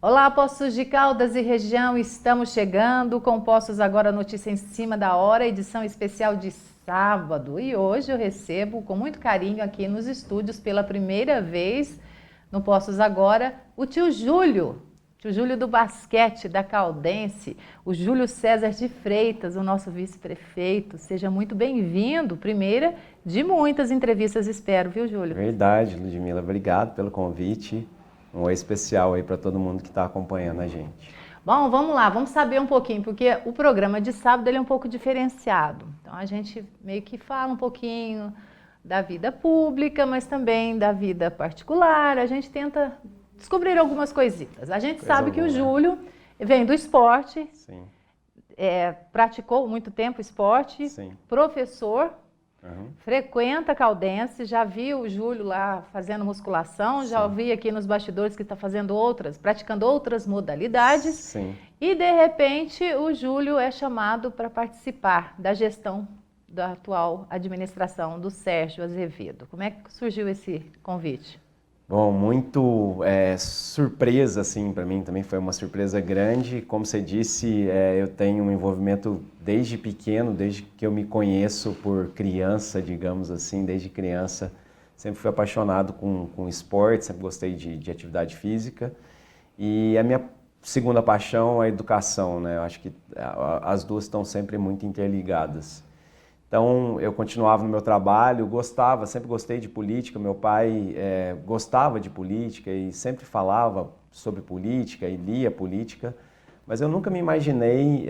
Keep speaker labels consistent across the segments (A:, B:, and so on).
A: Olá, Poços de Caldas e região, estamos chegando com Poços Agora, notícia em cima da hora, edição especial de sábado. E hoje eu recebo com muito carinho aqui nos estúdios, pela primeira vez no Poços Agora, o tio Júlio do basquete, da Caldense, o Júlio César de Freitas, o nosso vice-prefeito. Seja muito bem-vindo, primeira de muitas entrevistas, espero, viu, Júlio?
B: Verdade, Ludmila, obrigado pelo convite. Um oi especial aí para todo mundo que está acompanhando a gente.
A: Bom, vamos lá, vamos saber um pouquinho, porque o programa de sábado ele é um pouco diferenciado. Então a gente meio que fala um pouquinho da vida pública, mas também da vida particular. A gente tenta descobrir algumas coisitas. A gente sabe que o Júlio vem do esporte,
B: Sim.
A: Praticou muito tempo esporte,
B: Sim.
A: professor,
B: Uhum.
A: frequenta a Caldense, já vi o Júlio lá fazendo musculação, já ouvi aqui nos bastidores que está praticando outras modalidades.
B: Sim.
A: E de repente o Júlio é chamado para participar da gestão da atual administração do Sérgio Azevedo. Como é que surgiu esse convite?
B: Bom, muito surpresa, assim, para mim também foi uma surpresa grande. Como você disse, eu tenho um envolvimento desde pequeno, desde que eu me conheço por criança, digamos assim, desde criança. Sempre fui apaixonado com esporte, sempre gostei de atividade física. E a minha segunda paixão é a educação, né? Eu acho que as duas estão sempre muito interligadas. Então, eu continuava no meu trabalho, sempre gostei de política. Meu pai gostava de política e sempre falava sobre política e lia política, mas eu nunca me imaginei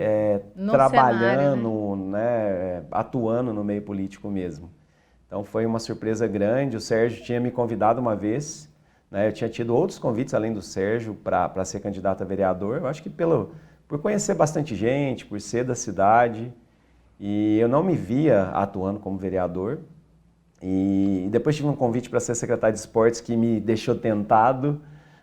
B: trabalhando, né, atuando no meio político mesmo. Então, foi uma surpresa grande. O Sérgio tinha me convidado uma vez, né, eu tinha tido outros convites além do Sérgio para ser candidato a vereador. Eu acho que por conhecer bastante gente, por ser da cidade. E eu não me via atuando como vereador. E depois tive um convite para ser secretário de esportes que me deixou tentado,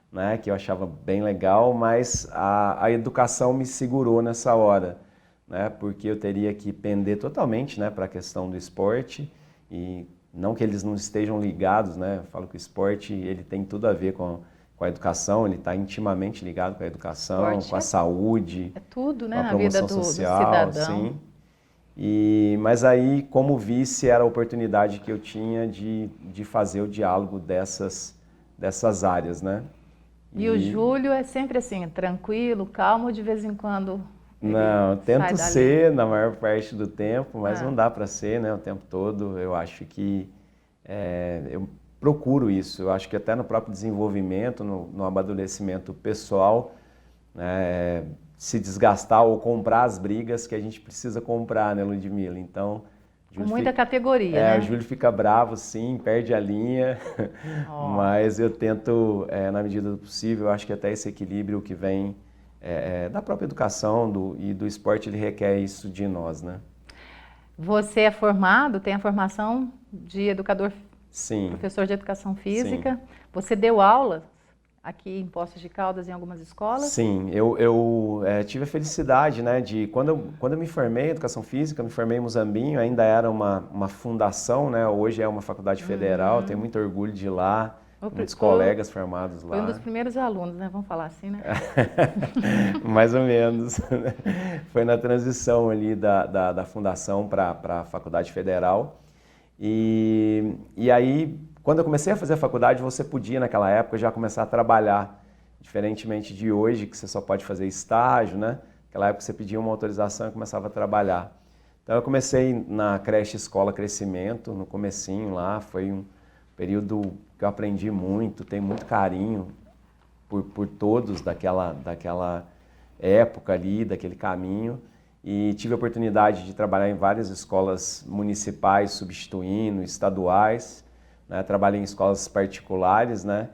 B: né, que eu achava bem legal, mas a educação me segurou nessa hora, né, porque eu teria que pender totalmente, né, para a questão do esporte. E não que eles não estejam ligados, né, eu falo que o esporte ele tem tudo a ver com a educação, ele está intimamente ligado com a educação,
A: Esporte
B: com a saúde,
A: é tudo, né,
B: com a
A: na vida
B: promoção
A: do
B: social,
A: cidadão.
B: sim. Mas aí, como vice, era a oportunidade que eu tinha de fazer o diálogo dessas áreas, né?
A: E o Júlio é sempre assim, tranquilo, calmo, de vez em quando ele
B: Não, tento
A: sai
B: ser na maior parte do tempo, mas
A: Ah.
B: não dá para ser, né, o tempo todo. Eu acho que eu procuro isso. Eu acho que até no próprio desenvolvimento, no amadurecimento pessoal, né, se desgastar ou comprar as brigas que a gente precisa comprar, né, Ludmila? Então,
A: com muita categoria, né?
B: O Júlio fica bravo, sim, perde a linha, mas eu tento, na medida do possível, eu acho que até esse equilíbrio que vem da própria educação e do esporte, ele requer isso de nós, né?
A: Você é formado, tem a formação de educador,
B: Sim.
A: Professor de educação física.
B: Sim.
A: Você deu aula aqui em Poços de Caldas, em algumas escolas?
B: Sim, eu tive a felicidade, né, de quando eu me formei em educação física, me formei em Muzambinho, ainda era uma fundação, né, hoje é uma faculdade federal, tenho muito orgulho de ir lá, muitos colegas formados lá.
A: Foi um dos primeiros alunos, né, vamos falar assim, né?
B: Mais ou menos. Foi na transição ali da fundação para a faculdade federal. E aí, quando eu comecei a fazer a faculdade, você podia, naquela época, já começar a trabalhar. Diferentemente de hoje, que você só pode fazer estágio, né? Naquela época você pedia uma autorização e começava a trabalhar. Então eu comecei na creche Escola Crescimento, no comecinho lá. Foi um período que eu aprendi muito, tenho muito carinho por todos daquela época ali, daquele caminho. E tive a oportunidade de trabalhar em várias escolas municipais, substituindo, estaduais, né? Trabalhei em escolas particulares, né?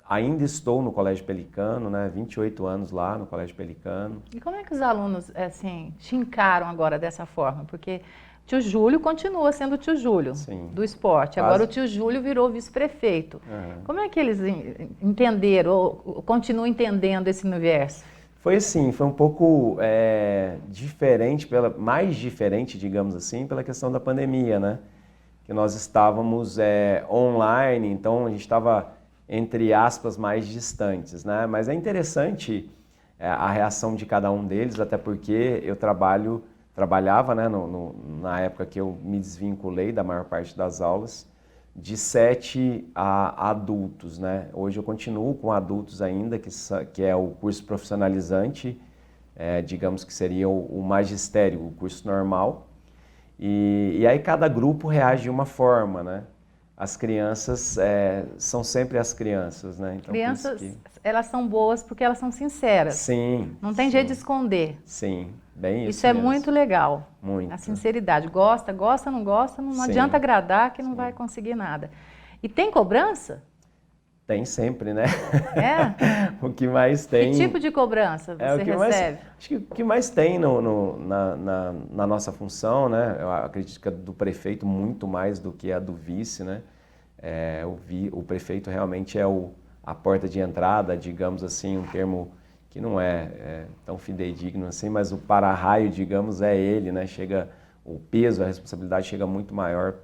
B: Ainda estou no Colégio Pelicano, né? 28 anos lá no Colégio Pelicano.
A: E como é que os alunos, assim, te encaram agora dessa forma? Porque tio Júlio continua sendo tio Júlio,
B: Sim.
A: do esporte. Agora o tio Júlio virou vice-prefeito. Como é que eles entenderam ou continuam entendendo esse universo?
B: Foi assim, foi um pouco diferente, mais diferente, digamos assim, pela questão da pandemia, né? Que nós estávamos online, então a gente estava entre aspas, mais distantes, né? Mas é interessante a reação de cada um deles, até porque eu trabalhava, né, na época que eu me desvinculei da maior parte das aulas, de 7 a adultos, né? Hoje eu continuo com adultos ainda, que é o curso profissionalizante, digamos que seria o magistério, o curso normal. E aí cada grupo reage de uma forma, né? As crianças são sempre as crianças, né? Então,
A: crianças, elas são boas porque elas são sinceras.
B: Sim.
A: Não tem jeito de esconder.
B: Sim, bem isso
A: Isso é
B: mesmo.
A: muito legal.
B: Muito.
A: A sinceridade. Gosta, não gosta, não adianta agradar que não vai conseguir nada. E tem cobrança?
B: Tem sempre, né?
A: É?
B: O que mais tem...
A: Que tipo de cobrança você recebe?
B: Acho que o que mais tem na nossa função, né? Eu acredito que a do prefeito muito mais do que a do vice, né? O prefeito realmente é a porta de entrada, digamos assim, um termo que não é tão fidedigno assim, mas o para-raio, digamos, é ele, né? O peso, a responsabilidade chega muito maior,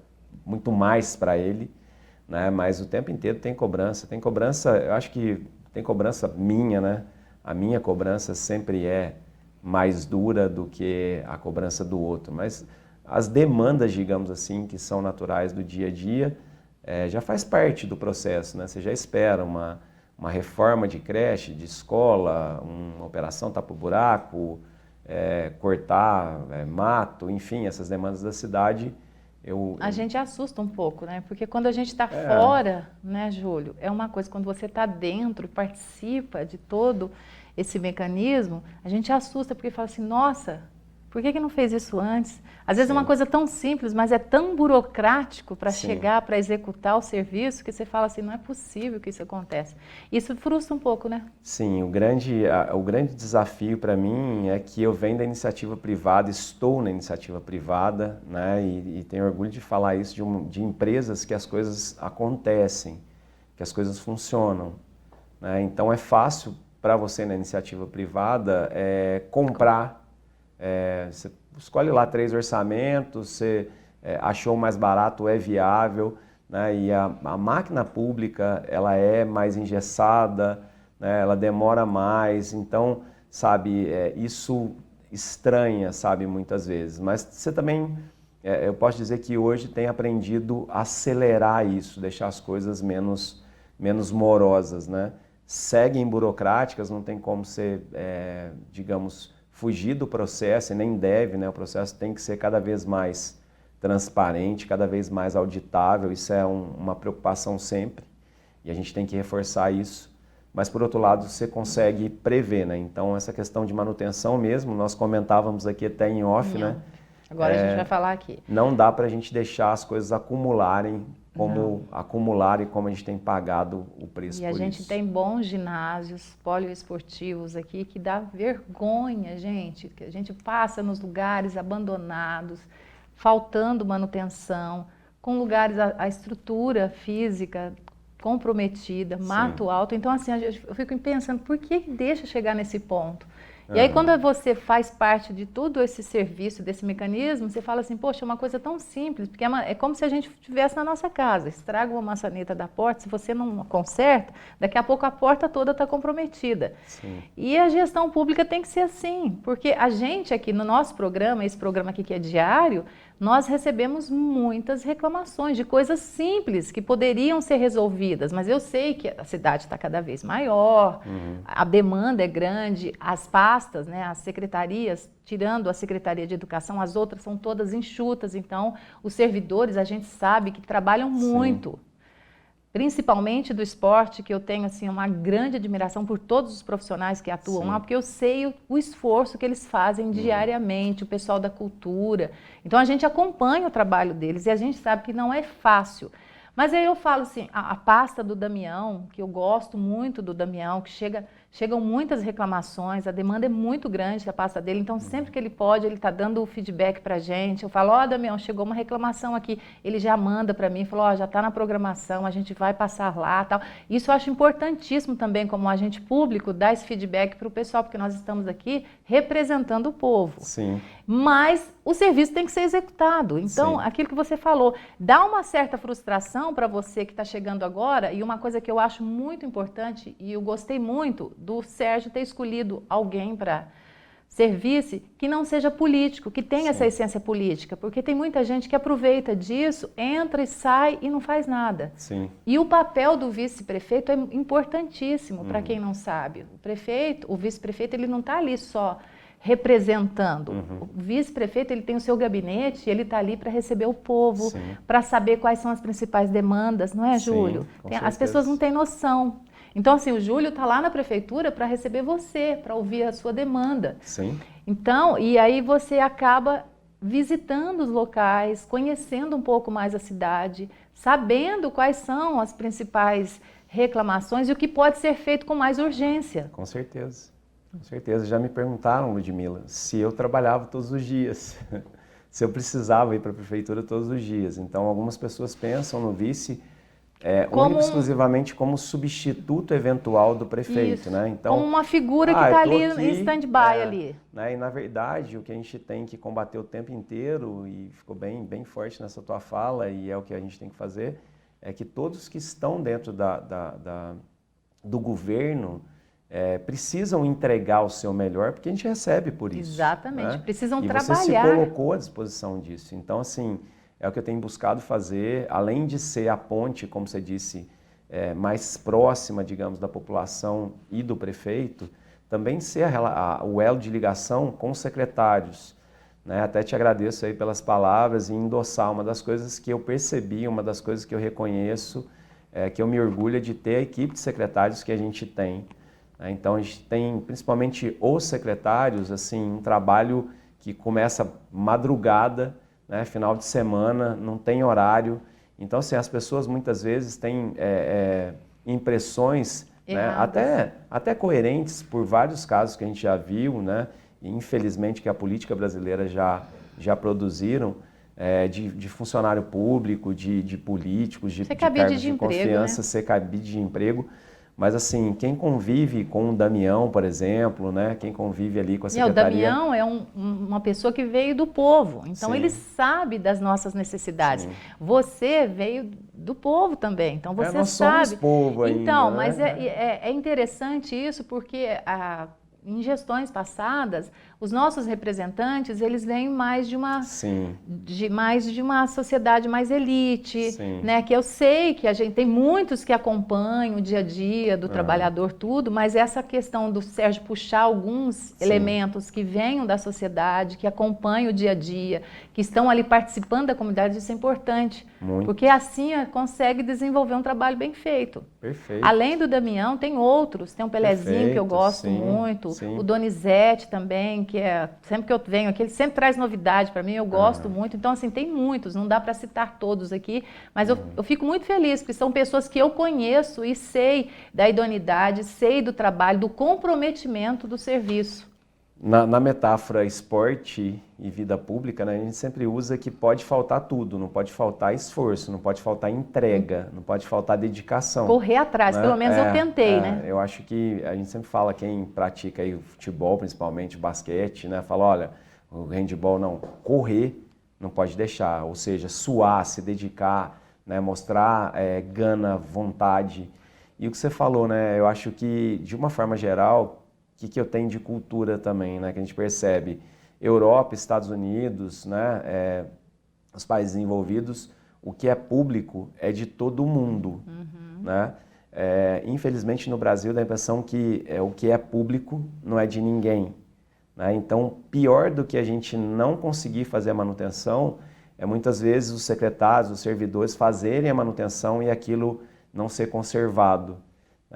B: muito mais para ele, né? Mas o tempo inteiro tem cobrança, eu acho que tem cobrança minha, né? A minha cobrança sempre é mais dura do que a cobrança do outro, mas as demandas, digamos assim, que são naturais do dia a dia, já faz parte do processo, né? Você já espera uma reforma de creche, de escola, uma operação tapa-buraco, cortar mato, enfim, essas demandas da cidade.
A: A gente assusta um pouco, né? Porque quando a gente está fora, né, Júlio, é uma coisa, quando você está dentro e participa de todo esse mecanismo, a gente assusta porque fala assim, nossa, por que não fez isso antes? Às vezes é uma coisa tão simples, mas é tão burocrático para chegar, para executar o serviço, que você fala assim, não é possível que isso aconteça. Isso frustra um pouco, né? Sim,
B: o grande desafio para mim é que eu venho da iniciativa privada, estou na iniciativa privada, né, e tenho orgulho de falar isso de empresas que as coisas acontecem, que as coisas funcionam, né? Então é fácil para você na iniciativa privada comprar. Você escolhe lá 3 orçamentos, você achou o mais barato, é viável, né? E a máquina pública, ela é mais engessada, né? Ela demora mais, então, sabe, isso estranha, sabe, muitas vezes. Mas você também, eu posso dizer que hoje tem aprendido a acelerar isso, deixar as coisas menos morosas, né? Seguem burocráticas, não tem como ser, digamos, fugir do processo, e nem deve, né? O processo tem que ser cada vez mais transparente, cada vez mais auditável, isso é uma preocupação sempre, e a gente tem que reforçar isso, mas por outro lado você consegue prever, né? Então essa questão de manutenção mesmo, nós comentávamos aqui até em off, né?
A: Agora a gente vai falar aqui.
B: Não dá para a gente deixar as coisas acumularem, como a gente tem pagado o preço por isso.
A: E a gente tem bons ginásios poliesportivos aqui que dá vergonha, gente, que a gente passa nos lugares abandonados, faltando manutenção, com lugares, a estrutura física comprometida, mato alto. Então, assim, eu fico pensando, por que deixa chegar nesse ponto? E aí, quando você faz parte de todo esse serviço, desse mecanismo, você fala assim, poxa, é uma coisa tão simples, porque é como se a gente estivesse na nossa casa, estraga uma maçaneta da porta, se você não conserta, daqui a pouco a porta toda está comprometida.
B: Sim.
A: E a gestão pública tem que ser assim, porque a gente aqui no nosso programa, esse programa aqui que é diário, nós recebemos muitas reclamações de coisas simples que poderiam ser resolvidas, mas eu sei que a cidade está cada vez maior, a demanda é grande, as pastas, né, as secretarias, tirando a Secretaria de Educação, as outras são todas enxutas, então os servidores a gente sabe que trabalham muito. Principalmente do esporte, que eu tenho assim, uma grande admiração por todos os profissionais que atuam lá, porque eu sei o esforço que eles fazem diariamente, o pessoal da cultura. Então a gente acompanha o trabalho deles e a gente sabe que não é fácil. Mas aí eu falo assim, a pasta do Damião, que eu gosto muito do Damião, que chegam muitas reclamações, a demanda é muito grande da pasta dele, então sempre que ele pode, ele está dando o feedback para a gente. Eu falo, Damião, chegou uma reclamação aqui, ele já manda para mim, falou, já está na programação, a gente vai passar lá, tal. Isso eu acho importantíssimo também, como agente público, dar esse feedback para o pessoal, porque nós estamos aqui representando o povo.
B: Sim.
A: Mas o serviço tem que ser executado. Então,
B: Sim.
A: aquilo que você falou, dá uma certa frustração para você que está chegando agora, e uma coisa que eu acho muito importante, e eu gostei muito do Sérgio ter escolhido alguém para ser vice, que não seja político, que tenha essa essência política, porque tem muita gente que aproveita disso, entra e sai e não faz nada.
B: Sim.
A: E o papel do vice-prefeito é importantíssimo, para quem não sabe. O prefeito, o vice-prefeito, ele não está ali só representando. O vice-prefeito, ele tem o seu gabinete e ele está ali para receber o povo, para saber quais são as principais demandas, não é, Júlio? As pessoas não têm noção. Então, assim, o Júlio está lá na prefeitura para receber você, para ouvir a sua demanda.
B: Sim.
A: Então, e aí você acaba visitando os locais, conhecendo um pouco mais a cidade, sabendo quais são as principais reclamações e o que pode ser feito com mais urgência.
B: Com certeza. Com certeza. Já me perguntaram, Ludmila, se eu trabalhava todos os dias, se eu precisava ir para a prefeitura todos os dias. Então, algumas pessoas pensam no vice único exclusivamente como substituto eventual do prefeito,
A: isso,
B: né? Então,
A: como uma figura que está ali
B: aqui,
A: em stand-by ali.
B: Né? E, na verdade, o que a gente tem que combater o tempo inteiro, e ficou bem forte nessa tua fala, e é o que a gente tem que fazer, é que todos que estão dentro do governo precisam entregar o seu melhor, porque a gente recebe por isso.
A: Exatamente,
B: né?
A: precisam
B: e
A: trabalhar.
B: Você se colocou à disposição disso. Então, assim, é o que eu tenho buscado fazer, além de ser a ponte, como você disse, mais próxima, digamos, da população e do prefeito, também ser o elo de ligação com os secretários. Né? Até te agradeço aí pelas palavras e endossar uma das coisas que eu percebi, uma das coisas que eu reconheço, que eu me orgulho de ter a equipe de secretários que a gente tem. Então, a gente tem, principalmente os secretários, assim, um trabalho que começa madrugada, né, final de semana, não tem horário. Então, assim, as pessoas muitas vezes têm impressões, né, até coerentes por vários casos que a gente já viu, né, e infelizmente que a política brasileira já produziram, de funcionário público, de políticos, de cargos de confiança, ser cabide de emprego. Mas, assim, quem convive com o Damião, por exemplo, né? Quem convive ali com a secretaria...
A: O Damião é uma pessoa que veio do povo, então ele sabe das nossas necessidades. Sim. Você veio do povo também, então você
B: nós
A: sabe.
B: Somos povo ainda,
A: então,
B: né?
A: Mas é interessante isso porque em gestões passadas, os nossos representantes, eles vêm mais de uma sociedade mais elite, né? Que eu sei que a gente tem muitos que acompanham o dia a dia do trabalhador, tudo, mas essa questão do Sérgio puxar alguns elementos que venham da sociedade, que acompanham o dia a dia, que estão ali participando da comunidade, isso é importante.
B: Muito.
A: Porque assim consegue desenvolver um trabalho bem feito.
B: Perfeito.
A: Além do Damião, tem outros, tem o Pelezinho, que eu gosto muito, o Donizete também, que sempre que eu venho aqui, ele sempre traz novidade para mim, eu gosto muito. Então, assim, tem muitos, não dá para citar todos aqui, mas eu fico muito feliz, porque são pessoas que eu conheço e sei da idoneidade, sei do trabalho, do comprometimento do serviço.
B: Na metáfora esporte e vida pública, né, a gente sempre usa que pode faltar tudo, não pode faltar esforço, não pode faltar entrega, não pode faltar dedicação.
A: Correr atrás, né? Pelo menos eu tentei, né?
B: Eu acho que a gente sempre fala, quem pratica aí o futebol, principalmente o basquete, né, fala, olha, o handebol não, correr não pode deixar, ou seja, suar, se dedicar, né, mostrar gana, vontade. E o que você falou, né, eu acho que de uma forma geral, o que eu tenho de cultura também, né, que a gente percebe, Europa, Estados Unidos, né, os países envolvidos, o que é público é de todo mundo, né? Infelizmente no Brasil dá a impressão que o que é público não é de ninguém, né? Então, pior do que a gente não conseguir fazer a manutenção é muitas vezes os secretários, os servidores fazerem a manutenção e aquilo não ser conservado.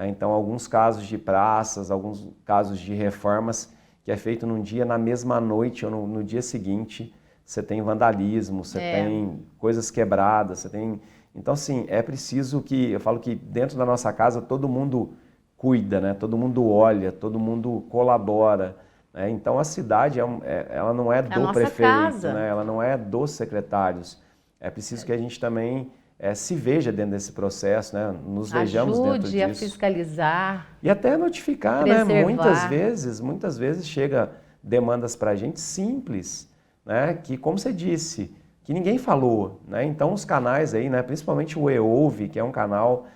B: Então, alguns casos de praças, alguns casos de reformas que é feito num dia, na mesma noite ou no dia seguinte, você tem vandalismo, você tem coisas quebradas, você tem... Então, assim, é preciso que... Eu falo que dentro da nossa casa todo mundo cuida, né? Todo mundo olha, todo mundo colabora. Né? Então, a cidade, ela não é do prefeito, né? Ela não é dos secretários. É preciso que a gente também... se veja dentro desse processo, né? Nos vejamos dentro disso.
A: Ajude a fiscalizar.
B: E até notificar, né? Muitas vezes chega demandas para a gente simples, né, que, como você disse, que ninguém falou, né? Então os canais aí, né, principalmente o eOuve, que é um canal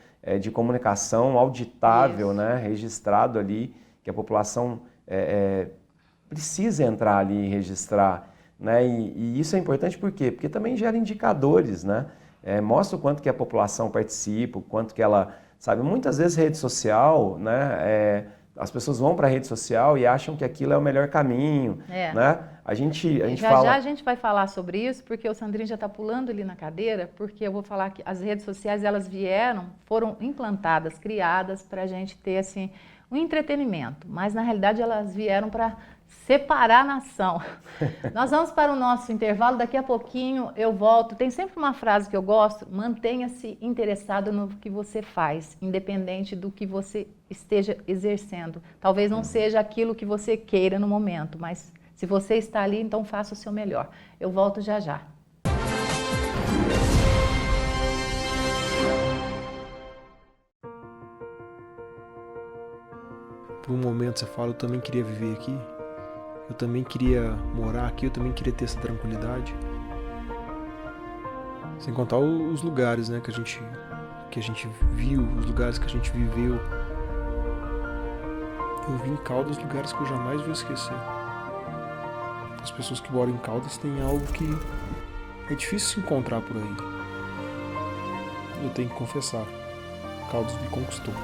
B: de comunicação auditável, né, registrado ali, que a população precisa entrar ali e registrar, né? E isso é importante por quê? Porque também gera indicadores, né? Mostra o quanto que a população participa, o quanto que ela, sabe, muitas vezes rede social, né? As pessoas vão para a rede social e acham que aquilo é o melhor caminho, né? A gente fala...
A: Já a gente vai falar sobre isso, porque o Sandrinho já está pulando ali na cadeira, porque eu vou falar que as redes sociais, elas foram implantadas, criadas para a gente ter, assim, um entretenimento, mas na realidade elas vieram para separar a nação. Nós vamos para o nosso intervalo, daqui a pouquinho eu volto. Tem sempre uma frase que eu gosto: mantenha-se interessado no que você faz, independente do que você esteja exercendo. Talvez não seja aquilo que você queira no momento, mas se você está ali, então faça o seu melhor. Eu volto já já.
C: Por um momento você fala, eu também queria viver aqui, eu também queria morar aqui, eu também queria ter essa tranquilidade. Sem contar os lugares, né, que a gente viu, os lugares que a gente viveu. Eu vi em Caldas lugares que eu jamais vou esquecer. As pessoas que moram em Caldas têm algo que é difícil se encontrar por aí. Eu tenho que confessar, Caldas me conquistou.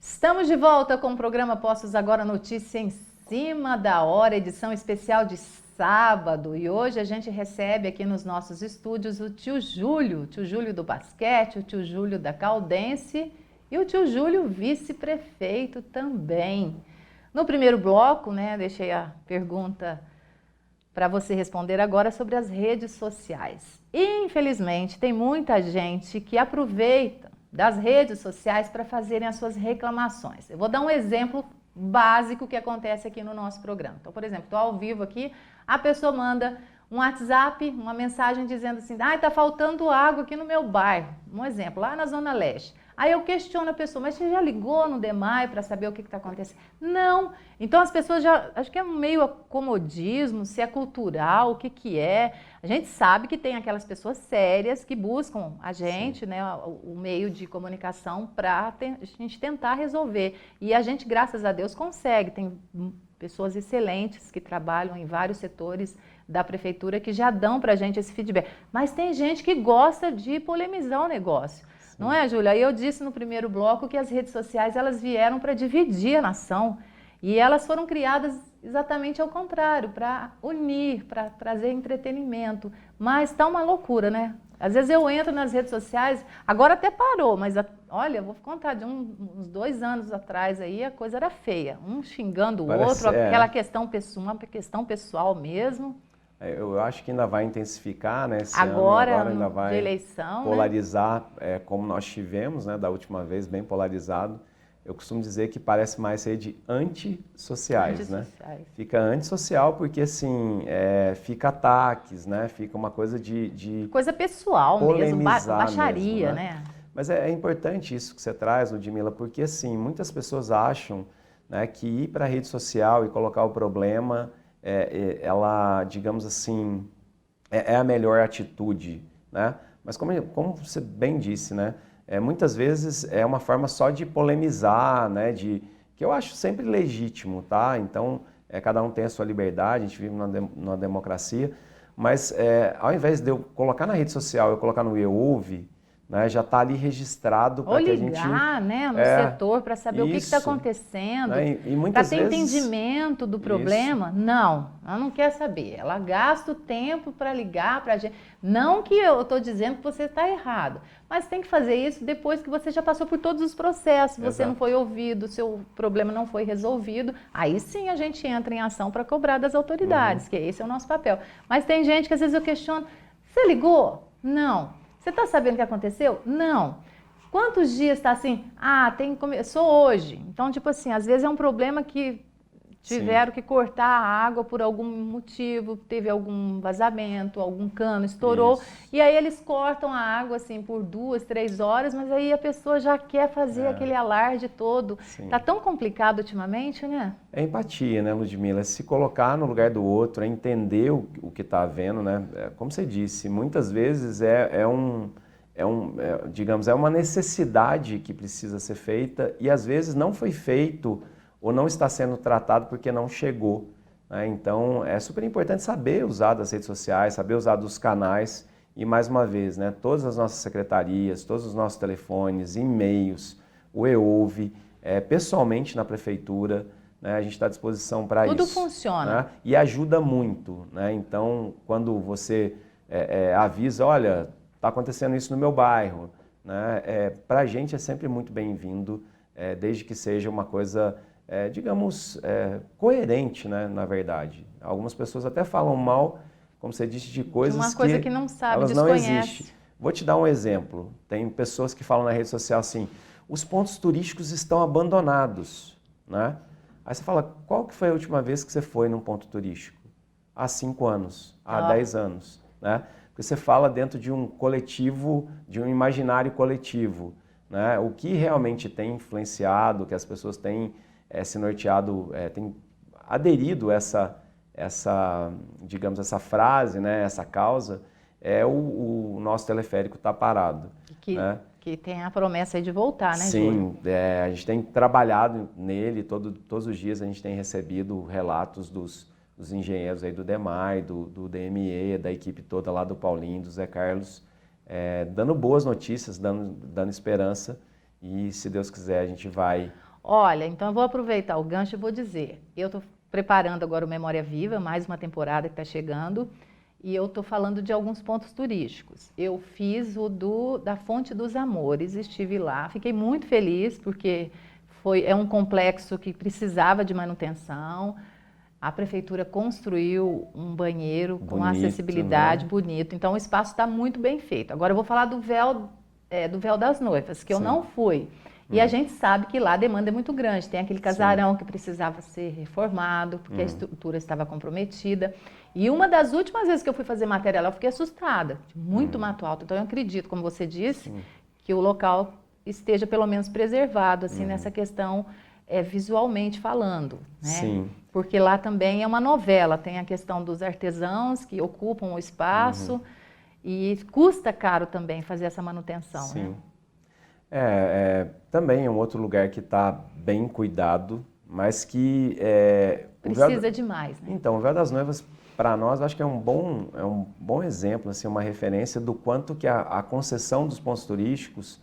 A: Estamos de volta com o programa Postos Agora, notícia em cima da hora, edição especial de sábado. E hoje a gente recebe aqui nos nossos estúdios o tio Júlio do basquete, o tio Júlio da Caldense e o tio Júlio, vice-prefeito também. No primeiro bloco, né, deixei a pergunta para você responder agora sobre as redes sociais. Infelizmente, tem muita gente que aproveita das redes sociais para fazerem as suas reclamações. Eu vou dar um exemplo básico que acontece aqui no nosso programa. Então, por exemplo, estou ao vivo aqui, a pessoa manda um WhatsApp, uma mensagem dizendo assim: tá faltando água aqui no meu bairro. Um exemplo, lá na Zona Leste. Aí eu questiono a pessoa: mas você já ligou no DEMAI para saber o que está acontecendo? Não. Então as pessoas já, acho que é meio acomodismo, se é cultural, o que é. A gente sabe que tem aquelas pessoas sérias que buscam a gente, né, o meio de comunicação para a gente tentar resolver. E a gente, graças a Deus, consegue. Tem pessoas excelentes que trabalham em vários setores da prefeitura que já dão para a gente esse feedback. Mas tem gente que gosta de polemizar o negócio. Sim. Não é, Júlia? Eu disse no primeiro bloco que as redes sociais elas vieram para dividir a nação e elas foram criadas exatamente ao contrário, para unir, para trazer entretenimento. Mas está uma loucura, né? Às vezes eu entro nas redes sociais, agora até parou, mas olha, eu vou contar de uns 2 anos atrás aí, a coisa era feia. Um xingando o outro, aquela questão, uma questão pessoal mesmo.
B: Eu acho que ainda vai intensificar, né? Esse
A: agora
B: ano ainda vai
A: de eleição,
B: polarizar, né? Como nós tivemos, né? Da última vez, bem polarizado. Eu costumo dizer que parece mais ser de antissociais, né? Fica antissocial porque, assim, fica ataques, né? Fica uma coisa de
A: coisa pessoal mesmo, baixaria,
B: mesmo, né? Mas é importante isso que você traz, Ludmila, porque, assim, muitas pessoas acham, né, que ir para a rede social e colocar o problema, ela, digamos assim, é a melhor atitude, né? Mas como você bem disse, né? Muitas vezes é uma forma só de polemizar, né, que eu acho sempre legítimo, tá? Então, cada um tem a sua liberdade, a gente vive numa democracia, mas ao invés de eu colocar na rede social, eu colocar no YouOuve, né, já está ali registrado para que a gente...
A: Ou ligar, né, no setor para saber o que está acontecendo,
B: né,
A: para ter entendimento do problema. Isso. Não, ela não quer saber. Ela gasta o tempo para ligar para a gente. Não que eu estou dizendo que você está errado, mas tem que fazer isso depois que você já passou por todos os processos, você não foi ouvido, seu problema não foi resolvido. Aí sim a gente entra em ação para cobrar das autoridades, que esse é o nosso papel. Mas tem gente que às vezes eu questiono, você ligou? Não. Você está sabendo o que aconteceu? Não. Quantos dias está assim? Começou hoje. Então, tipo assim, às vezes é um problema que tiveram que cortar a água por algum motivo, teve algum vazamento, algum cano estourou, e aí eles cortam a água assim por 2, 3 horas, mas aí a pessoa já quer fazer aquele alarde todo. Tá tão complicado ultimamente, né?
B: É empatia, né, Ludmila? Se colocar no lugar do outro, entender o que está havendo, né? Como você disse, muitas vezes digamos, é uma necessidade que precisa ser feita e às vezes não foi feito ou não está sendo tratado porque não chegou, né? Então, é super importante saber usar das redes sociais, saber usar dos canais e, mais uma vez, né, todas as nossas secretarias, todos os nossos telefones, e-mails, o YouOuve, pessoalmente na prefeitura, né, a gente está à disposição para isso.
A: Tudo funciona.
B: Né? E ajuda muito, né? Então, quando você avisa, olha, está acontecendo isso no meu bairro, né? Para a gente é sempre muito bem-vindo, desde que seja uma coisa... digamos, coerente, né, na verdade. Algumas pessoas até falam mal, como você disse, de coisas
A: uma coisa que não sabe,
B: elas
A: desconhece.
B: Não existem. Vou te dar um exemplo. Tem pessoas que falam na rede social assim, os pontos turísticos estão abandonados, né? Aí você fala, qual que foi a última vez que você foi num ponto turístico? Há 5 anos, há 10 anos, né? Porque você fala dentro de um coletivo, de um imaginário coletivo, né? O que realmente tem influenciado, que as pessoas têm se norteado, tem aderido digamos, essa frase, né, essa causa, o nosso teleférico está parado. Né?
A: Que tem a promessa aí de voltar, né,
B: Sim, a gente tem trabalhado nele, todos os dias a gente tem recebido relatos dos engenheiros aí do DEMAI, do DME, da equipe toda lá do Paulinho, do Zé Carlos, dando boas notícias, dando esperança e, se Deus quiser, a gente vai...
A: Olha, então eu vou aproveitar o gancho e vou dizer, eu estou preparando agora o Memória Viva, mais uma temporada que está chegando, e eu estou falando de alguns pontos turísticos. Eu fiz da Fonte dos Amores, estive lá, fiquei muito feliz, porque é um complexo que precisava de manutenção, a prefeitura construiu um banheiro com acessibilidade, bonito, então o espaço está muito bem feito. Agora eu vou falar do véu das noivas, que eu não fui. E a gente sabe que lá a demanda é muito grande. Tem aquele casarão que precisava ser reformado, porque a estrutura estava comprometida. E uma das últimas vezes que eu fui fazer matéria lá, eu fiquei assustada. Muito mato alto. Então eu acredito, como você disse, que o local esteja pelo menos preservado, assim, nessa questão visualmente falando, né?
B: Sim.
A: Porque lá também é uma novela. Tem a questão dos artesãos que ocupam o espaço. E custa caro também fazer essa manutenção,
B: Sim.
A: né?
B: Também é um outro lugar que está bem cuidado, mas que...
A: Precisa de mais, né?
B: Então, o Véu das Noivas, para nós, acho que é um bom exemplo, assim, uma referência do quanto que a concessão dos pontos turísticos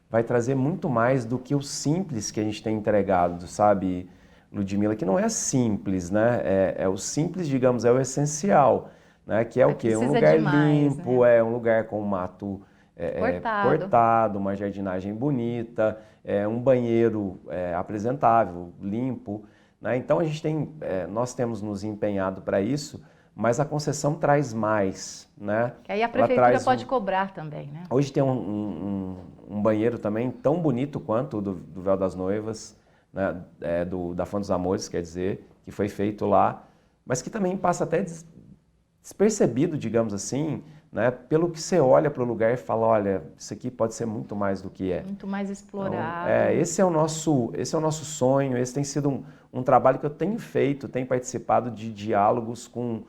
B: vai trazer muito mais do que o simples que a gente tem entregado, sabe, Ludmila? Que não é simples, né? O simples, digamos, é o essencial, né? Que é o quê? Um lugar limpo, né? Um lugar com mato cortado, uma jardinagem bonita, um banheiro apresentável, limpo, né? Então, nós temos nos empenhado para isso, mas a concessão traz mais, né?
A: Que aí a prefeitura pode cobrar também, né?
B: Hoje tem um banheiro também tão bonito quanto o do Véu das Noivas, né? Da Fonte dos Amores, quer dizer, que foi feito lá, mas que também passa até despercebido, digamos assim, né? Pelo que você olha para o lugar e fala, olha, isso aqui pode ser muito mais do que é.
A: Muito mais explorado.
B: Então, esse é o nosso sonho, esse tem sido um trabalho que eu tenho feito, tenho participado de diálogos com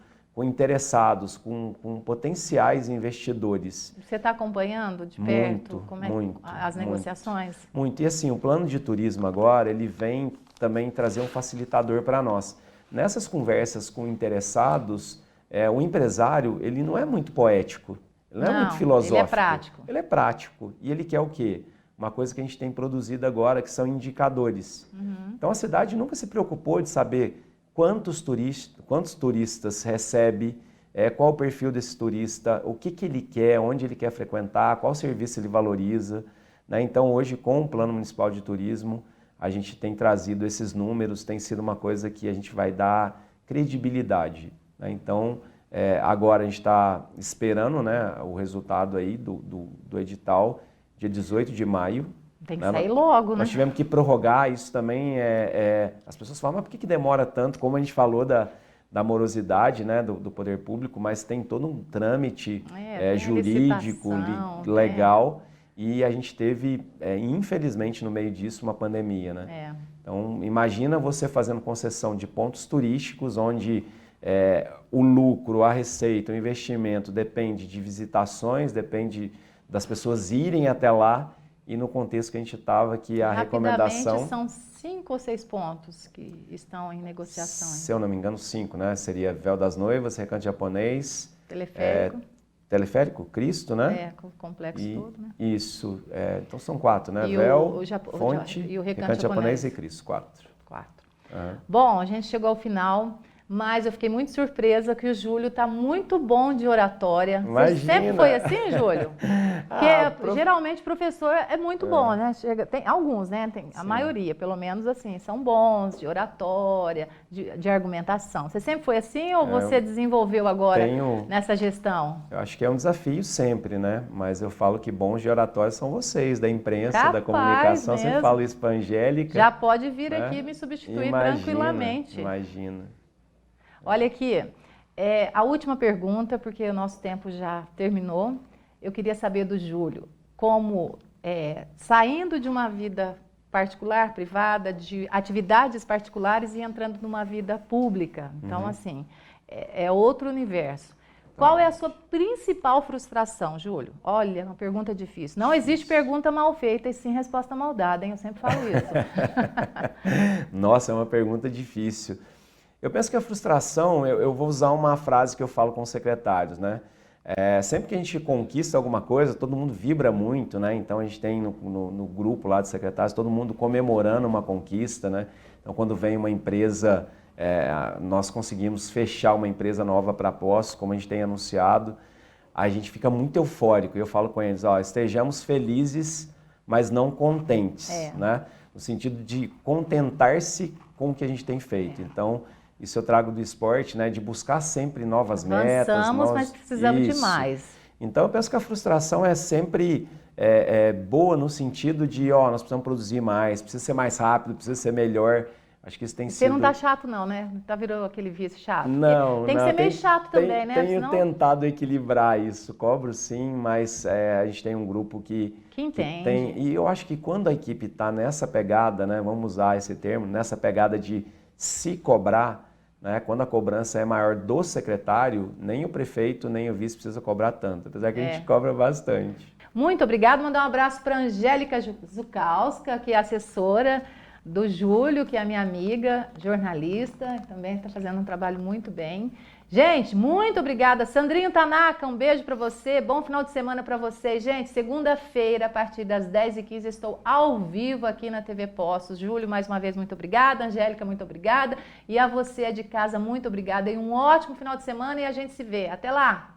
B: interessados, com potenciais investidores.
A: Você está acompanhando de perto
B: muito,
A: as negociações?
B: Muito. E assim, o plano de turismo agora, ele vem também trazer um facilitador para nós. Nessas conversas com interessados, o empresário, ele não é muito poético, ele não é muito filosófico.
A: Ele é prático.
B: Ele é prático. E ele quer o quê? Uma coisa que a gente tem produzido agora, que são indicadores. Então, a cidade nunca se preocupou de saber quantos turistas recebe, qual o perfil desse turista, o que ele quer, onde ele quer frequentar, qual serviço ele valoriza, né? Então, hoje, com o Plano Municipal de Turismo, a gente tem trazido esses números, tem sido uma coisa que a gente vai dar credibilidade, né? Então, agora a gente está esperando, né, o resultado aí do edital, dia 18 de maio.
A: Tem que sair logo, né?
B: Nós tivemos que prorrogar, isso também as pessoas falam, mas por que demora tanto? Como a gente falou da morosidade, né, do poder público, mas tem todo um trâmite jurídico, legal, e a gente teve, infelizmente, no meio disso, uma pandemia, né? Então, imagina você fazendo concessão de pontos turísticos, onde o lucro, a receita, o investimento depende de visitações, depende das pessoas irem até lá, e no contexto que a gente estava, que a recomendação...
A: são 5 ou 6 pontos que estão em negociação.
B: Se eu não me engano, 5, né? Seria Véu das Noivas, Recanto Japonês...
A: Teleférico.
B: Teleférico, Cristo, né?
A: Com o complexo todo, né?
B: Isso. Então são 4, né?
A: E
B: Véu, Fonte,
A: e o
B: Recanto Japonês e Cristo, 4.
A: Bom, a gente chegou ao final... Mas eu fiquei muito surpresa que o Júlio está muito bom de oratória.
B: Imagina.
A: Você sempre foi assim, Júlio? Porque geralmente professor é muito bom, né? Tem alguns, né? A maioria, pelo menos assim, são bons de oratória, de argumentação. Você sempre foi assim ou você desenvolveu agora nessa gestão?
B: Eu acho que é um desafio sempre, né? Mas eu falo que bons de oratória são vocês, da imprensa, da comunicação. Eu sempre falo isso para a Angélica.
A: Já pode vir aqui me substituir tranquilamente.
B: Imagina.
A: Olha aqui, a última pergunta, porque o nosso tempo já terminou. Eu queria saber do Júlio, como saindo de uma vida particular, privada, de atividades particulares e entrando numa vida pública. Então, assim, é outro universo. Qual é a sua principal frustração, Júlio? Olha, uma pergunta difícil. Não existe pergunta mal feita e sim resposta mal dada, hein? Eu sempre falo isso.
B: Nossa, é uma pergunta difícil. Eu penso que a frustração, eu vou usar uma frase que eu falo com os secretários, né? Sempre que a gente conquista alguma coisa, todo mundo vibra muito, né? Então a gente tem no grupo lá de secretários, todo mundo comemorando uma conquista, né? Então quando vem uma empresa, nós conseguimos fechar uma empresa nova para Poços, como a gente tem anunciado, a gente fica muito eufórico. E eu falo com eles, estejamos felizes, mas não contentes, né? No sentido de contentar-se com o que a gente tem feito. Então, isso eu trago do esporte, né? De buscar sempre novas metas.
A: Avançamos, mas precisamos de mais.
B: Então, eu penso que a frustração é sempre boa no sentido de, nós precisamos produzir mais, precisa ser mais rápido, precisa ser melhor. Acho que isso tem sido...
A: Você não tá chato não, né? Tá virou aquele vício chato?
B: Não,
A: tem que ser meio chato também, né?
B: Tenho tentado equilibrar isso. Cobro sim, mas a gente tem um grupo que
A: entende.
B: E eu acho que quando a equipe está nessa pegada, né? Vamos usar esse termo, nessa pegada de se cobrar, né? Quando a cobrança é maior do secretário, nem o prefeito, nem o vice precisa cobrar tanto. Apesar que a gente cobra bastante.
A: Muito obrigada. Mandar um abraço para a Angélica Zukalska, que é assessora do Júlio, que é a minha amiga, jornalista, também está fazendo um trabalho muito bem. Gente, muito obrigada. Sandrinho Tanaka, um beijo para você. Bom final de semana para vocês. Gente, segunda-feira, a partir das 10h15, estou ao vivo aqui na TV Poços. Júlio, mais uma vez, muito obrigada. Angélica, muito obrigada. E a você de casa, muito obrigada. E um ótimo final de semana e a gente se vê. Até lá!